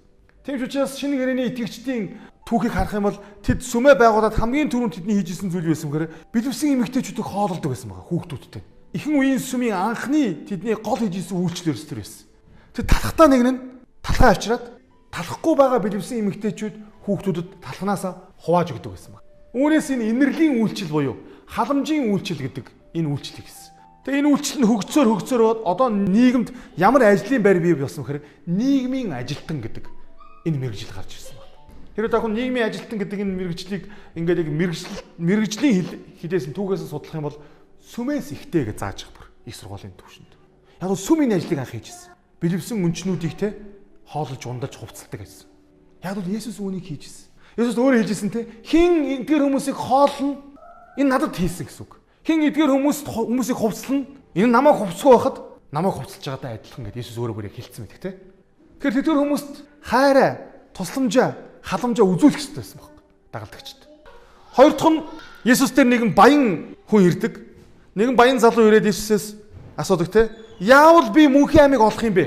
Тийм ч учраас шинэ гэрээний итгэгчдийн түүхийг харах юм бол тэд сүмэ байгуулад хамгийн түрүүнд тэдний хийжсэн зүйл байсан гэхээр бэлэвсэн эмэгтэйчүүдийг хоололдог байсан байгаа хүүхдүүдтэй. Ихэнх үеийн сүмийн анхны тэдний гол хийжсэн үйлчлэлс төр байсан. Тэд талхтаа нэг нь талхаа авчираад талахгүй байгаа бэлэвсэн эмэгтэйчүүд хүүхдүүдэд талхнаасаа хувааж өгдөг байсан баг. Үүнээс энэ инэрлийн үйлчлэл буюу халамжийн үйлчлэл гэдэг энэ үйлчлэл гэсэн. Тэгээ энэ үйлчлэл нь хөгцөөр одоо нийгэмд ямар ажлын байр бий болсон гэхээр нийгмийн ажилтан гэдэг энэ мэргэжил гарч ирсэн байна. Хэрэв та хүн нийгмийн ажилтан гэдэг энэ мэргэжлийг ингээд яг мэргэжлийн хідээс нь түүгээс судлах юм бол сүмээс ихтэй гэж зааж байгаа бүр их сургуулийн төвшөнд. Яг нь сүмийн ажлыг анх хийжсэн. Бэлэвсэн үнчнүүдийг хооллож ундалж хувцалдаг гэсэн. Яг нь Есүс үүнийг хийжсэн. Есүс өөрөө хэлжсэн хин эдгээр хүмүүсийг хоолно энэ надад хийсэн гэсэн үг. Хин эдгээр хүмүүсийг хувцлана энэ намайг хувцсгүй байхад намайг хувцалж байгаатай адилхан гэдээ Есүс өөрөө бүрээ хэлсэн мэт те. Тэгэхээр тэдгээр хүмүүст хайраа, тусламжаа, халамжаа үзүүлэх хэрэгтэй байсан баг дагалдагчд. Хоёр дахь нь Есүс дээр нэгэн баян хүн ирдэг. Нэгэн баян залуу ирээд Есүсээс асуудаг те. Яавал би мөнхийн амийг олох юм бэ?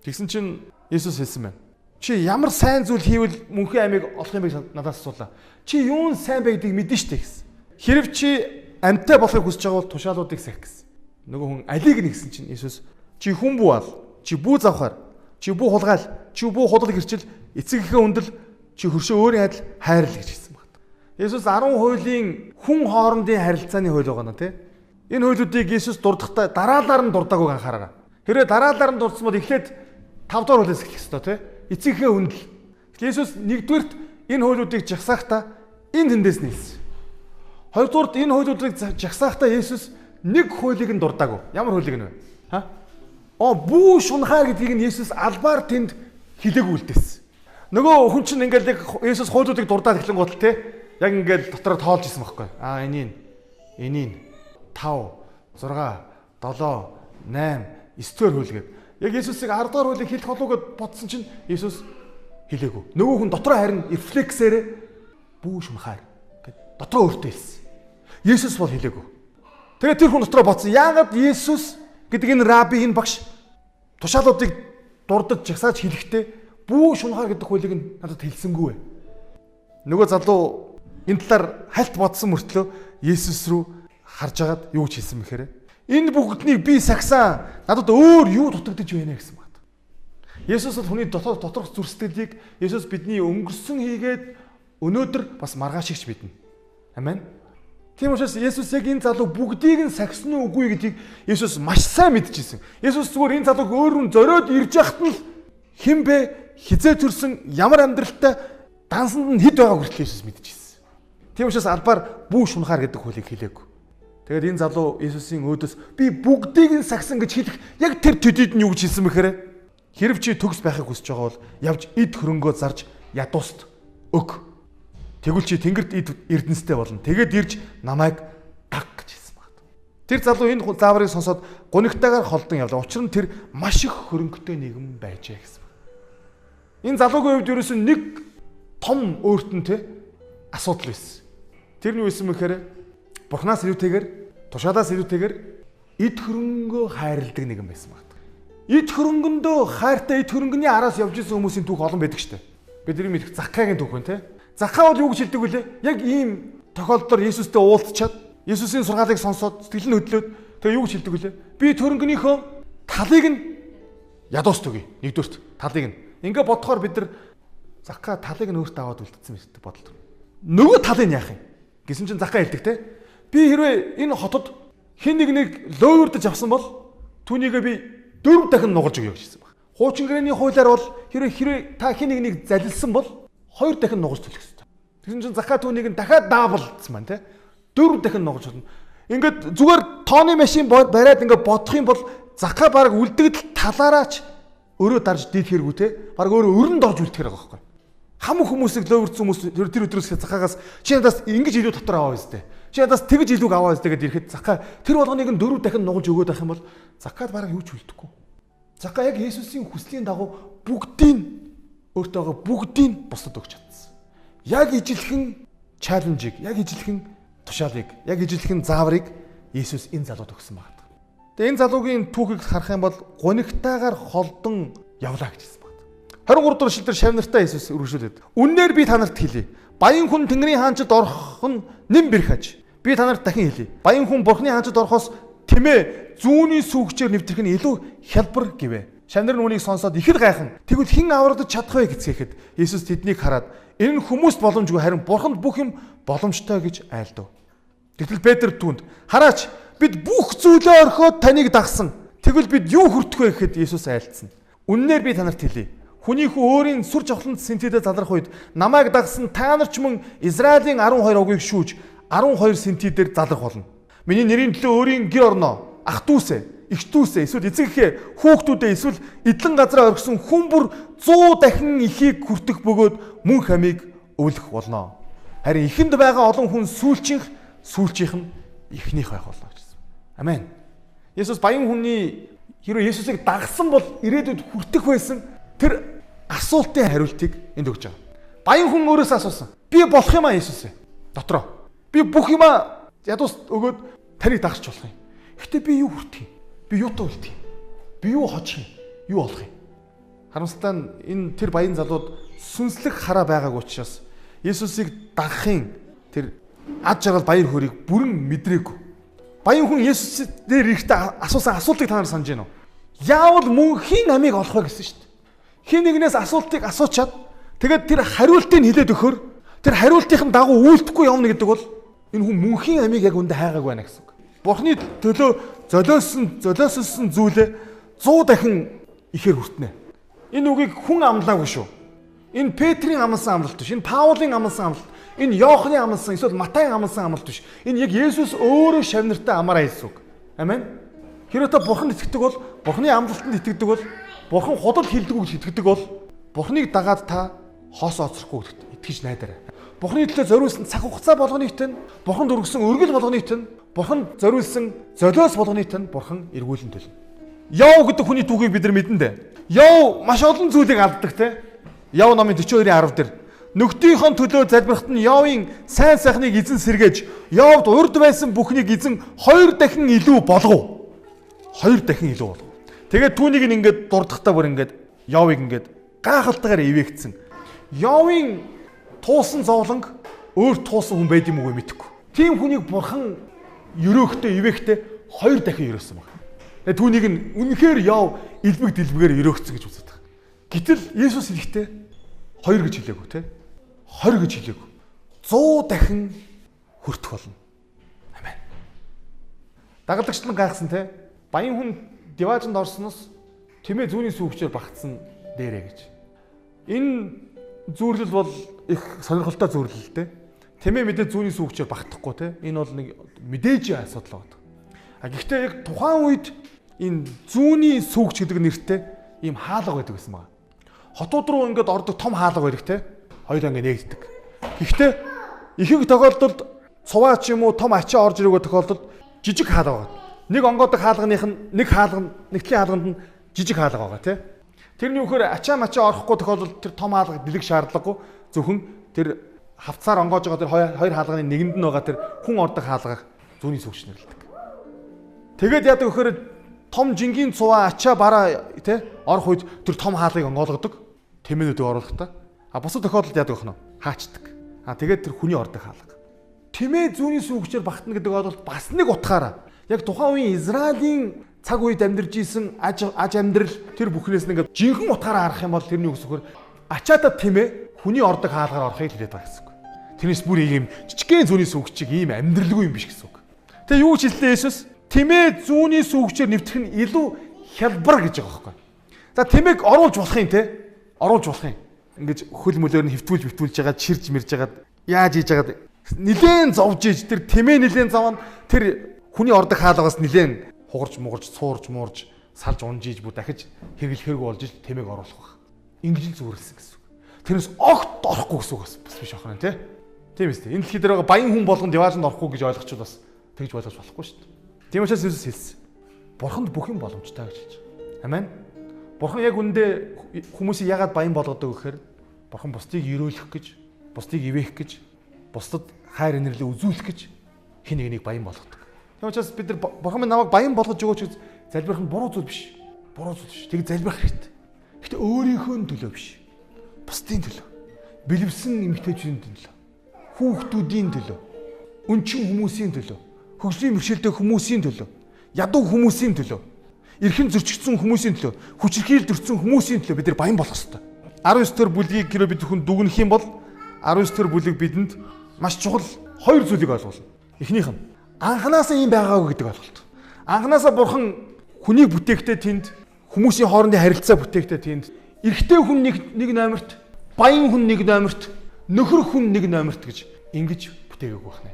Тэгсэн чинь Есүс хэлсэн байна. Чи ямар сайн зүйл хийвэл мөнхийн амийг олох юм бэ надаас асуулаа. Чи юун сайн байдгийг мэдэн штэ гэсэн. Хэрв чи амьтаа болохыг хүсэж байгаа бол тушаалуудыг сах гэсэн. Нөгөө хүн алийг нэгсэн чинь Есүс чи хүн бүү ал, чи бүү завхаар, чи бүү хулгаал, чи бүү худал гэрчил, эцэгийнхээ өндөл, чи хөршөө өөрийн адил хайрл гэж хэлсэн байна. Есүс 10 хуулийн хүн хоорондын харилцааны хууль байгаа нэ, тэ? Энэ хуулиудыг Есүс дурдахдаа дараалаар нь дурдаагүй анхаараа. Хэрвээ дараалаар нь дурдсан бол эхлээд 5 дахь хуулиас эхлэх ёстой, тэ? Эцэгийнхээ өндөл. Есүс нэгдүгээрт энэ хуулиудыг жагсаахтаа энэ тэндээс нийлсэн. Хоёрдугаарт энэ хуулиудыг жагсаахтаа Есүс нэг хуулийг нь дурдаагүй. Ямар хуулийг нь вэ? Бүү шунхаа гэдгийг нь Есүс албаар тэнд хилээгүй үлдээсэн. Нөгөө хүн чинь ингээл яг Есүс хуулиудыг дурдаад эхлэн гутал те. Яг ингээл дотроо тоолж исэн байхгүй. Энийг 5, 6, 7, 8, 9-р хуулийг. Яг Есүсийг 10-р хуулийг хэлэх болов гэд бодсон чинь Есүс хэлээгүй. Нөгөө хүн дотроо харин рефлексээр бүү шунхаар гэд дотроо өөртөө хэлсэн. Есүс бол хэлээгүй. Тэгээд тэр хүн дотроо бодсон. Яагаад Есүс гэдэг энэ раби энэ багш тушаалуудыг дурдж жагсааж хэлэхдээ бүү шунхаар гэдэг хуулийг нь надад хэлсэнгүй вэ? Нөгөө залуу энэ талаар хальт бодсон мөртлөө Есүс рүү харж агаад юу ч хэлсэн мэхээр энэ бүгднийг би сагсаа надад өөр юу дутагдж байна гэсэн байна. Есүс бол хүний доторх зүрсгэлийг Есүс бидний өнгөрсөн хийгээд өнөөдөр бас маргаашигч биднэ. Амен. Тийм учраас Есүс яг энэ залуу бүгдийг нь сагсны үгүй гэдгийг Есүс маш сайн мэдчихсэн. Есүс зүгээр энэ залууг өөрөөр зориод ирж яхад нь хэн бэ? Хизээ төрсөн ямар амьдралтай дансанд нь хэд байгааг хүртэл Есүс мэдчихсэн. Тийм учраас албаар бүү шунхаар гэдэг хуулийг хэлээгүй. Тэгээд энэ залуу Есүсийн өөдөөс би бүгдийг нь сагсан гэж хэлэх яг тэр төдийд нь юу гэж хэлсэн бэхээр хэрв чи төгс байхыг хүсэж байгаа бол явж эд хөрөнгөө зарж ядууст өг. Тэгвэл чи тэнгэрт эд эрдэнэстэй болно. Тэгээд ирж намайг даг гэж хэлсэн байна. Тэр залуу энэ зааврыг сонсоод гунигтайгаар холдон явлаа. Учир нь тэр маш их хөрөнгөтэй нэгэн байжээ гэсэн. Энэ залуугийн хувьд ерөөсөн нэг том өөртөө те асуудал байсан. Тэр нь юу байсан бэхээр Бурханаас илүүтэйгээр, тушаалаас илүүтэйгээр эд хөрөнгөө хайрладаг нэгэн байсан байна. Эд хөрөнгөндөө хайртай эд хөрөнгөний араас явж исэн хүмүүсийн түүх олон байдаг штэ. Бидний мэдэх Заккайгийн түүх байна те. Заккай бол юу гэж хэлдэг вүлээ? Яг ийм тохиолдолд Есүстэй уулзчаад Есүсийн сургаалыг сонсоод сэтгэл нь хөдлөөд тэгээ юу гэж хэлдэг вүлээ? Би хөрөнгөнийхөө талыг нь ядуус төгье. Нэгдүгürt талыг нь. Ингээ бодохоор бид нар Заккай талыг нь өөртөө аваад үлдсэн мэт бодолтой. Нөгөө талыг яах юм? Гэсэн чинь Заккай хэлдэг те. Би хэрвээ энэ хотод хэн нэг лөөвөрдөж авсан бол түүнийгээ би 4 дахин нугалж өгье гэж хэлсэн баг. Хуучин гэрээний хуулиар бол хэрвээ та хэн нэг залилсан бол 2 дахин нугалж төлөх ёстой. Тэгсэн чинь Заккай түүнийг нь дахиад даавалцсан байна те. 4 дахин нугалж өгнө. Ингээд зүгээр тооны машин бариад ингээд бодох юм бол Заккай баг үлдэгдэл талаараач өөрөө дарж дийх хэрэггүй те. Баг өөрөө өрөнд орж үлдэх хэрэг байгаа байхгүй. Хам хүмүүсийг лөөвөрдсөн хүмүүс тэр өдрөөс Заккайгаас чи надаас ингэж илүү дотор аваа өстэй. Чи надаас тэгж илүүг аваа өстэй гэдээ ирэхэд Заккай тэр болгоныг нь 4 дахин нугалж өгөөд байх юм бол Заккайд бараг юу ч үлдэхгүй. Заккай яг Есүсийн хүслийн дагуу өөртөө бүгдийг бусдад өгч чадсан. Яг ижилхэн чаленжийг, яг ижилхэн тушаалыг, яг ижилхэн зааврыг Есүс энэ залууд өгсөн байна. Тэгээ энэ залуугийн түүхийг харах юм бол гунигтайгаар холдон явлаа гэж хэлсэн байна. 23 дугаар шилдэр шавнартаа Есүс үргэлжлүүлээд үннээр би та нарт хэлье. Баян хүн Тэнгэрийн хаанчд орох нь нэм бэрх аж. Би та нарт дахин хэлье. Баян хүн Бурхны хаанчд орохоос тэмээ зүүнний сүүгчээр нэвтрэх нь илүү хялбар гэвэ. Шавнар нүунийг сонсоод ихэр гайхан. Тэгвэл хэн аврагдаж чадах вэ гэцгээхэд Есүс тэднийг хараад энэ нь хүмүүст боломжгүй харин Бурханд бүх юм боломжтой гэж айлдав. Тэгтэл Петр түүнд хараач бид бүх зүйлээ орхиод таныг дагсан. Тэгвэл бид юу хүртэх вэ гэхэд Есүс айлдсан. Үннээр би та нарт хэлье. Хүний хүү өөрийн сүр жавхланд сентидэд залрах үед намайг дагсан та нар ч мөн Израилийн 12 огийг шүүж 12 сентидээр залрах болно. Миний нэрийн төлөө өөрийн гэр орноо, ах дүүсээ, эгч дүүсээ, эсвэл эцэг эхээ, хүүхдүүдээ эсвэл эдлэн газраа оргисон хүн бүр 100 дахин ихийг хүртэх бөгөөд мөн хамиг өвлөх болно. Харин ихэнд байгаа олон хүн сүүлчийнх нь ихнийх байх болно гэсэн. Амен. Есүс баян хүний хэрвээ Есүсийг дагсан бол ирээдүйд хүртэх байсан тэр асуултын хариултыг энд өгч байгаа. Баян хүн өөрөөсөө асуусан. Би болох юм аа Есүс ээ. Дотроо. Би бүх юмаа ядуус өгөөд таныг дагч болох юм. Гэхдээ би юу хүртэх юм? Би юутай үлдэх юм? Би юу хожих юм? Юу олох юм? Харамсалтай нь энэ тэр баян залууд сүнслэг хараа байгааг учраас Есүсийг дагахын тэр ад жаргал баяр хөөргийг бүрэн мэдрээгүй. Баян хүн Есүс дээр ирэхдээ асуусан асуултыг та нар санаж байна уу? Яавал мөнхийн амийг олох вэ гэсэн шүү дээ. Хин нэгнээс асуултыг асуучаад тэгээд тэр хариултыг хэлээд өгөхөр тэр хариултын дагуу үйлдэхгүй явна гэдэг бол энэ хүн мөнхийн амийг яг үндэ хайгаагүй байна гэсэн үг. Бурхны төлөө золиослсон зүйлээ 100 дахин ихээр хүртнэ. Энэ үгийг хүн амлаагүй шүү. Энэ Петрийн амласан амлалт биш. Энэ Паулын амласан амлалт. Энэ Иохны амласан эсвэл Матайн амласан амлалт биш. Энэ яг Есүс өөрөө шавнартаа амаараа хэлсэн үг. Амен. Хэрвээ та Бурханд итгэдэг бол, Бурхны амлалтанд итгэдэг бол, Бурхан худал хэлдэг үг итгэдэг бол Бурхныг дагаад та хоосоо оцрохгүй итгэж найдаарай. Бурхны төлөө зориулсан цаг хугацаа болгоныг тань, Бурханд өргөсөн өргөл болгоныг тань, Бурханд зориулсан золиос болгоныг тань Бурхан эргүүлэн төлнө. Яв гэдэг хүний түүхийг бид нар мэдэн дээ. Яв маш олон зүйлийг алддаг те. Яв номын 42:10 дээр нөхдийнхөө төлөө залбирахад нь Явын сайн сайхныг эзэн сэргээж, Явд урд байсан бүхнийг эзэн 2 дахин илүү болгов. 2 дахин илүү болгов. Тэгээд түүнийг ингээд дурдахтаа бүр ингээд Явыг ингээд гайхалтайгаар ивээгдсэн. Явын туусан зовлонг өөр туусан хүн байд юм уу мэдэхгүй. Тийм хүнийг Бурхан өрөөхтэй ивэхтэй 2 дахин өрөөсөн баг. Тэгээд түүнийг нь үнэхээр Яв илбэг дэлбэгээр өрөөгцөн гэж үздэг. Гэтэл Есүс хэлэхдээ 2 гэж хэлээгүй те. 20 гэж хэлээгүй. 100 дахин хүртэх болно. Амен. Дагалдагчд нь гайхсан те. Баян хүн диваажинд орсноос тэмээ зүүнний сүүгчээр багтсан дээрээ гэж. Энэ зүүрлэл бол их сонирхолтой зүүрлэл те. Тэмээ мэдээ зүүнний сүүгчээр багтахгүй те. Энэ бол нэг мэдээж асуудал байна. Гэхдээ яг тухайн үед энэ зүүнний сүүгч гэдэг нэртэй ийм хаалга байдаг гэсэн байна. Хотууд руу ингээд ордог том хаалга байдаг те. Хоёулаа ингээд нээгддэг. Гэхдээ ихэнх тохиолдолд цуваа ч юм уу том ачаа орж ирэх тохиолдолд жижиг хаалга байна. Нэг онгоодог хаалганых нь нэг нэгтлийн хаалганд нь жижиг хаалга байгаа те. Тэрний үхээр ачаа мачаа орохгүй тохиолдолд тэр том хаалга дэлгэх шаардлагагүй. Зөвхөн тэр хавцаар онгоож байгаа тэр хоёр хаалганы нэгэнд нь байгаа тэр хүн ордог хаалгааг зүүнний сүүгч нэрлэдэг. Тэгээд яадаг вөхөр том жингийн цуваа ачаа бараа те орох үед тэр том хаалгыг онгоолгодог. Тэмээнүүдийг оруулахдаа. Бусад тохиолдолд яадаг вэ? Хаачдаг. Тэгээд тэр хүний ордог хаалга. Тэмээ зүүнний сүүгчээр багтана гэдэг бол бас нэг утгаараа яг тухайн үеийн Израилийн цаг үед амьдарч исэн аж амьдрал тэр бүхнээс нэг жинхэнэ утгаараа харах юм бол тэрний үгсээр ачаата тэмээ хүний ордог хаалгаар орохыг хэлээд байгаа гэсэн үг. Тэрнээс бүр ийм жижигхэн зүүнний сүүгчийг ийм амьдралгүй юм биш гэсэн үг. Тэгээ юу ч хэллээ Есүс тэмээ зүүнний сүүгчээр нэвтрэх нь илүү хялбар гэж байгаа байхгүй. За тэмээг оруулж болох юм те. Оруулж болох юм. Ингэж хөл мөлөөр нь хөвтүүлж жагаад ширж мэрж жагаад яаж хийж жагаад нилээн зовж иж тэр тэмээ нилээн зовно тэр хүний ордог хаалгаас нилээн хугарч мугарч цуурж муурж салж унжиж бүр дахиж хэрэглэхэрэг болж иж тэмээг оруулах баг. Ингэж л зүрэлсэн гэсэн үг. Тэрнээс огт орохгүй гэсэн үг бас биш ахна тий. Тийм үстэй. Энэ дэлхий дээр байгаа баян хүн болгон диваажинд орохгүй гэж ойлгочихвол бас тэгж ойлгож болохгүй шүү дээ. Тийм учраас Иесус хэлсэн. Бурханд бүх юм боломжтой гэж хэлж. Амен. Бурхан яг үндэ хүмүүсийг яагаад баян болгодог гэхээр Бурхан бусдыг өрөөлөх гэж, бусдыг ивээх гэж, бусдад хайр инэрлээ үзүүлэх гэж хин нэг баян болгодог. Тийм учраас бид нар Бурхан минь намайг баян болгож өгөөч гэж залбирах нь буруу зүйл биш. Буруу зүйл биш. Тэг залбирах хэрэгтэй. Гэхдээ өөрийнхөө төлөө биш. Бусдын төлөө. Бэлэвсэн эмэгтэйчүүдийн төлөө. Хүүхдүүдийн төлөө. Өнчин хүмүүсийн төлөө. Хөгжлийн бэрхшээлтэй хүмүүсийн төлөө. Ядуу хүмүүсийн төлөө. Эрхэн зөрчигдсөн хүмүүсийн төлөө, хүчирхийлж дөрцсөн хүмүүсийн төлөө бид нар баян болох ёстой. 19 дэх бүлгийг хэрвээ бид хүн дүгнэх юм бол 19 дэх бүлэг бидэнд маш чухал 2 зүйлийг ойлгуулна. Эхнийх нь анханасаа юм байгаагүй гэдэг ойлголт. Анханасаа Бурхан хүнийг бүтээхдээ тэнд хүмүүсийн хоорондын харилцаа бүтээхдээ тэнд эрэгтэй хүн нэг номерт, баян хүн нэг номерт, нөхөр хүн нэг номерт гэж ингэж бүтээгээгүй байна.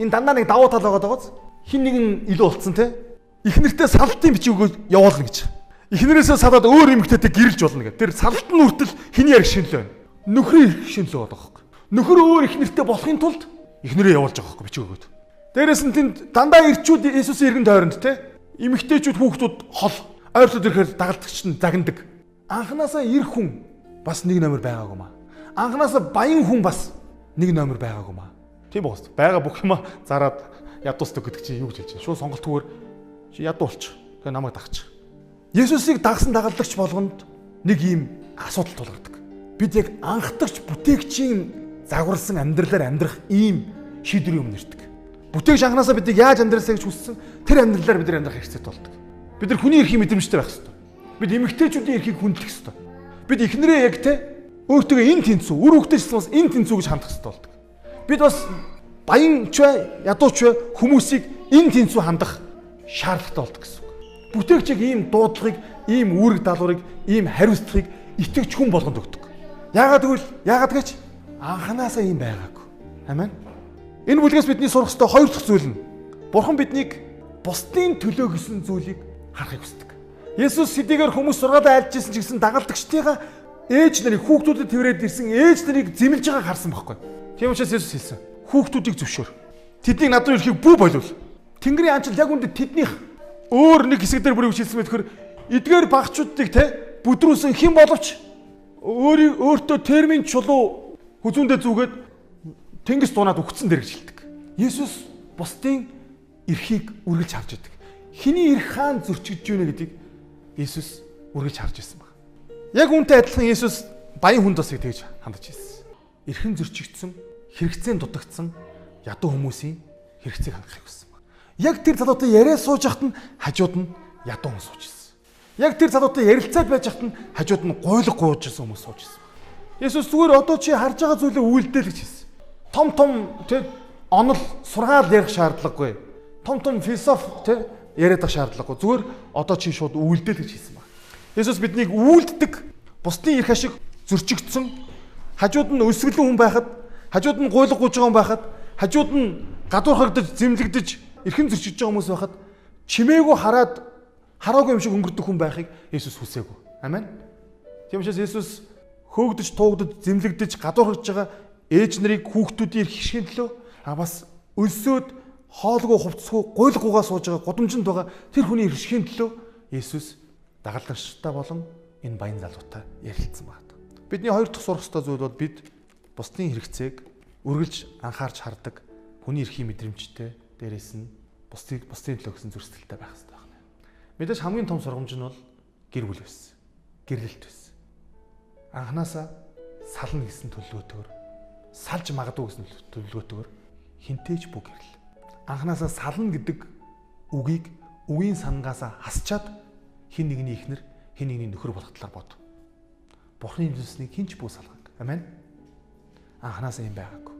Энэ дандаа нэг давуу тал байгаа даа. Хин нэг нь илүү болцсон те. Эхнэртэй салтын бичиг явуулна гэж. Эхнэрээсээ салаад өөр эмэгтэйтэй гэрэлж болно гэдэг. Тэр салт нь үртэл хэний ярих шинэлээ байна. Нөхрийн ярих шинэлээ байгаа байхгүй. Нөхөр өөр эхнэртэй болохын тулд эхнэрээ явуулж байгаа байхгүй бичиг өгөөд. Дээрээс нь тэнд дандаа ирчүүд Иесусийн иргэн тойронд те. Эмэгтэйчүүд хүүхдүүд хол ойрлоод ирэхээр дагалдагч нь загнадаг. Анханасаа ир хүн бас нэг номер байгаагүй маа. Анханасаа баян хүн бас нэг номер байгаагүй маа. Тийм боос. Бага бүх юма зараад ядуусдаг гэдэг чинь юу гэж хэлж байна. Шууд сонголтгүйгээр чи ядуу болчих. Тэгээ намайг дагчих. Есүсийг дагсан дагалдагч болгонд нэг ийм асуудал тулгардаг. Бид яг анхдагч бүтээгчийн загварсан амьдралаар амьдрах ийм шийдвэрийн өмнө ирдэг. Бүтээгч анханасаа бидийг яаж амьдралсаа гэж хүссэн тэр амьдралаар бид нар амьдрах хэрэгцээтэй болдог. Бид нар хүний эрхийн мэдрэмжтэй байх хэрэгтэй. Бид эмэгтэйчүүдийн эрхийг хүндлэх хэрэгтэй. Бид эхнэрээ яг те өөртөө энэ тэнцүү, үр хөвгтэйчсэн бас энэ тэнцүү гэж хандах хэрэгтэй болдог. Бид бас баян ч бай, ядууч бай хүмүүсийг энэ тэнцүү хандах шаардлагатай болдог гэсэн үг. Бүтээгчийг ийм дуудлагыг, ийм үүрэг даалгаврыг, ийм хариуцлагыг итгэж хүн болгонд өгдөг. Яагаад гэж анханасаа ийм байгаагүй. Амен. Энэ бүлгээс бидний сурах ёстой 2 дахь зүйл нь Бурхан биднийг бусдын төлөө гэсэн зүйлийг харахыг хүсдэг. Есүс сэдийгээр хүмүүс сургаалаа айлж ирсэн ч гэсэн дагалдагчдыгаа ээж нарыг хүүхдүүдэд тэрвэрэд ирсэн ээж нарыг зэмлж байгааг харсан байхгүй. Тийм учраас Есүс хэлсэн. Хүүхдүүдийг зөвшөөр. Тэднийг над руу ирэхийг бүү болвол. Тэнгэрийн хаанч яг үүнд тэднийх өөр нэг хэсэг дээр бүрийг хэлсэн мэт хэр эдгээр багчуудыг те бүдрүүлсэн хэн боловч өөртөө термин чулуу хүзүүндээ зүгээд тэнгис дунаад өгцөн дээр гэж хэлдэг. Есүс бусдын эрхийг үргэлж харж идэг. Хиний эрх хаан зөрчигдөж байна гэдгийг Есүс үргэлж харж ирсэн баг. Яг үүнтэй адилхан Есүс баян хүнд басыг тэгж хандаж ирсэн. Эрхэн зөрчигдсөн, хэрэгцээнд дутагдсан ядуу хүмүүсийн хэрэгцээг хангахыг хүссэн баг. Яг тэр залуутай яриа сууж яхад нь хажууд нь ядуу хүн сууж ирсэн. Яг тэр залуутай ярилцаад байж яхад нь хажууд нь гойлог гууж ирсэн хүмүүс сууж ирсэн. Есүс зүгээр одоо чи харж байгаа зүйлээ үйлдэл гэж хэлсэн. Том тэг онол сургаал ярих шаардлагагүй. Том философи тэг яриад ах шаардлагагүй. Зүгээр одоо чи шууд үйлдэл гэж хэлсэн баг. Есүс биднийг үйлддэг, бусдын эрх ашиг зөрчигдсөн, хажууд нь өсгөлэн хүн байхад, хажууд нь гойлог гууж байгаа хүн байхад, хажууд нь гадуурхагдаж, зэмлэгдэж, эрхэн зөрчиж байгаа хүмүүс байхад чимээгүй хараагүй юм шиг өнгөрдөг хүн байхыг Есүс хүсээгүй. Амен. Тийм учраас Есүс хөөгдөж, туугдаж, зэмлэгдэж, гадуурхаж байгаа ээж нарыг хүүхдүүдийн эрх хишгийн төлөө бас өлсөөд хоолгүй хувцсгүй гойлгуугаа сууж байгаа гудамжинд байгаа тэр хүний эрх хишгийн төлөө Есүс дагалдагчтай болон энэ баян залуутай ярилцсан байна. Бидний хоёр дахь сурах ёстой зүйл бол бид бусдын хэрэгцээг үргэлж анхаарч хардаг, хүний эрхийн мэдрэмжтэй, дээрээс нь бусдын төлөө гэсэн зөрсдөлтэй байх хэрэгтэй байна. Мэдээж хамгийн том сургамж нь бол гэр бүл байсан. Гэрлэлт байсан. Анханасаа сална гэсэн төлөвлөгөөтэйгээр салж магадгүй гэсэн төлөвлөгөөтэйгээр хинтээж бүх гэрэл. Анханасаа сална гэдэг үгийг үгийн сангаасаа хасчаад хин нэгний ихнэр, хин нэгний нөхөр болох талаар бод. Бурхны зүйлснийг хинч бүү салгаг. Амен. Анханасаа юм байгаагүй.